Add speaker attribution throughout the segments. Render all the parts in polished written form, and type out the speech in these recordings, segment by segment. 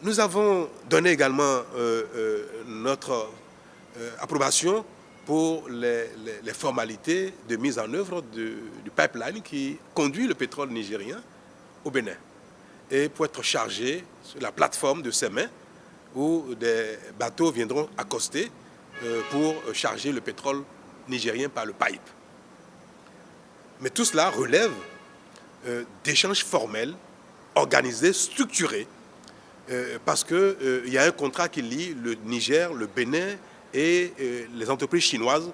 Speaker 1: Nous avons donné également notre approbation pour les formalités de mise en œuvre du pipeline qui conduit le pétrole nigérien au Bénin et pour être chargé sur la plateforme de Sémé où des bateaux viendront accoster pour charger le pétrole nigérien par le pipe. Mais tout cela relève d'échanges formels, organisés, structurés, parce qu'il y a un contrat qui lie le Niger, le Bénin et les entreprises chinoises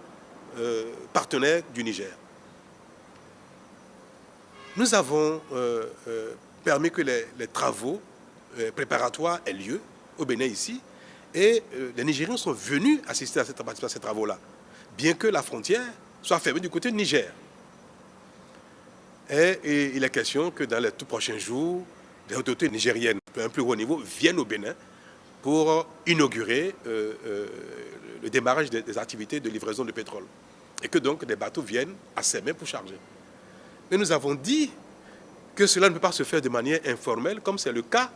Speaker 1: partenaires du Niger. Nous avons permis que les travaux préparatoires aient lieu au Bénin ici, et les Nigériens sont venus assister à ces travaux-là, bien que la frontière soit fermée du côté du Niger. Et il est question que dans les tout prochains jours, les autorités nigériennes, à un plus haut niveau, viennent au Bénin pour inaugurer le démarrage des activités de livraison de pétrole. Et que donc des bateaux viennent à Sémé pour charger. Mais nous avons dit que cela ne peut pas se faire de manière informelle, comme c'est le cas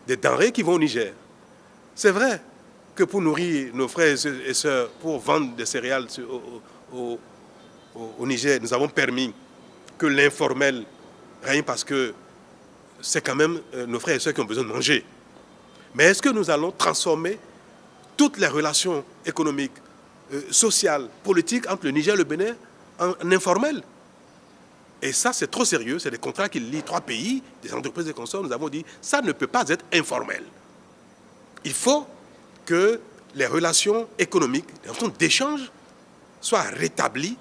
Speaker 1: des denrées qui vont au Niger. C'est vrai que pour nourrir nos frères et sœurs, pour vendre des céréales au Niger, nous avons permis que l'informel règne parce que c'est quand même nos frères et sœurs qui ont besoin de manger. Mais est-ce que nous allons transformer toutes les relations économiques, sociales, politiques entre le Niger et le Bénin en informel? Et ça, c'est trop sérieux. C'est des contrats qui lient trois pays, des entreprises et consorts. Nous avons dit ça ne peut pas être informel. Il faut que les relations économiques, les relations d'échange soient rétablies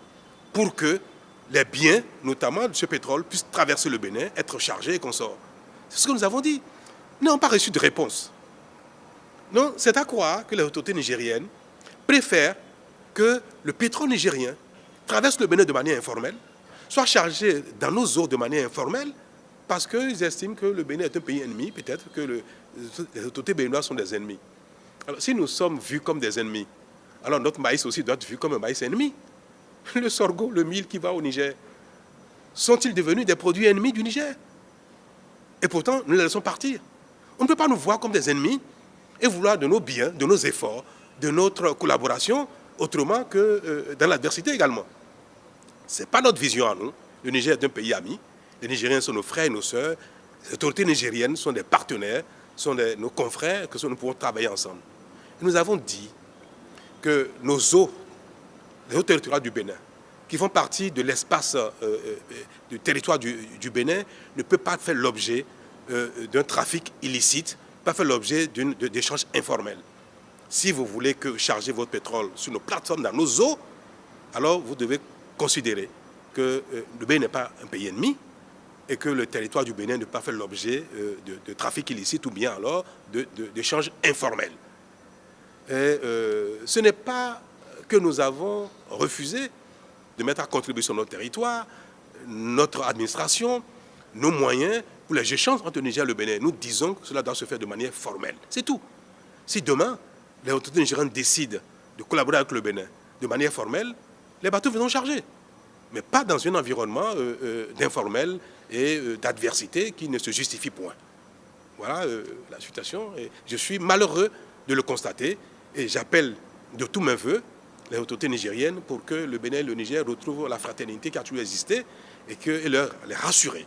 Speaker 1: pour que les biens, notamment de ce pétrole, puissent traverser le Bénin, être chargés et consorts. C'est ce que nous avons dit. Nous n'avons pas reçu de réponse. Non, c'est à croire que les autorités nigériennes préfèrent que le pétrole nigérien traverse le Bénin de manière informelle, soit chargé dans nos eaux de manière informelle, parce qu'ils estiment que le Bénin est un pays ennemi, peut-être que les autorités béninoises sont des ennemis. Alors, si nous sommes vus comme des ennemis, alors notre maïs aussi doit être vu comme un maïs ennemi. Le sorgho, le mil qui va au Niger, sont-ils devenus des produits ennemis du Niger? Et pourtant, nous les laissons partir. On ne peut pas nous voir comme des ennemis et vouloir de nos biens, de nos efforts, de notre collaboration, autrement que dans l'adversité également. Ce n'est pas notre vision à nous. Le Niger est un pays ami. Les Nigériens sont nos frères et nos sœurs. Les autorités nigériennes sont des partenaires, sont nos confrères, que nous pouvons travailler ensemble. Et nous avons dit que nos eaux, les eaux territoriales du Bénin, qui font partie de l'espace du territoire du Bénin, ne peuvent pas faire l'objet d'un trafic illicite, pas faire l'objet d'échanges informels. Si vous voulez charger votre pétrole sur nos plateformes, dans nos eaux, alors vous devez considérer que le Bénin n'est pas un pays ennemi et que le territoire du Bénin ne peut pas faire l'objet de trafic illicite ou bien alors d'échanges informels. Et ce n'est pas que nous avons refusé de mettre à contribution notre territoire, notre administration, nos moyens pour les échanges entre le Niger et le Bénin. Nous disons que cela doit se faire de manière formelle. C'est tout. Si demain, les autorités nigériennes décident de collaborer avec le Bénin de manière formelle, les bateaux viendront charger. Mais pas dans un environnement d'informel et d'adversité qui ne se justifie point. Voilà la situation. Et je suis malheureux de le constater et j'appelle de tous mes voeux les autorités nigériennes pour que le Bénin et le Niger retrouvent la fraternité qui a toujours existé et les rassurer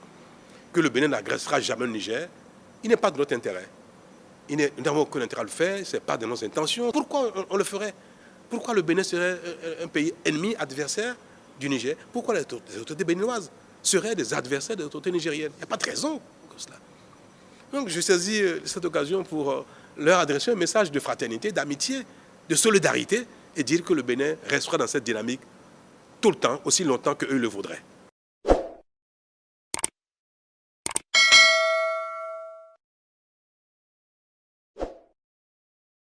Speaker 1: que le Bénin n'agressera jamais le Niger. Il n'est pas de notre intérêt. Nous n'avons aucun intérêt à le faire, ce n'est pas de nos intentions. Pourquoi on le ferait? Pourquoi le Bénin serait un pays ennemi, adversaire du Niger? Pourquoi les autorités béninoises seraient des adversaires des autorités nigériennes? Il n'y a pas de raison pour cela. Donc je saisis cette occasion pour leur adresser un message de fraternité, d'amitié, de solidarité et dire que le Bénin restera dans cette dynamique tout le temps, aussi longtemps qu'eux le voudraient.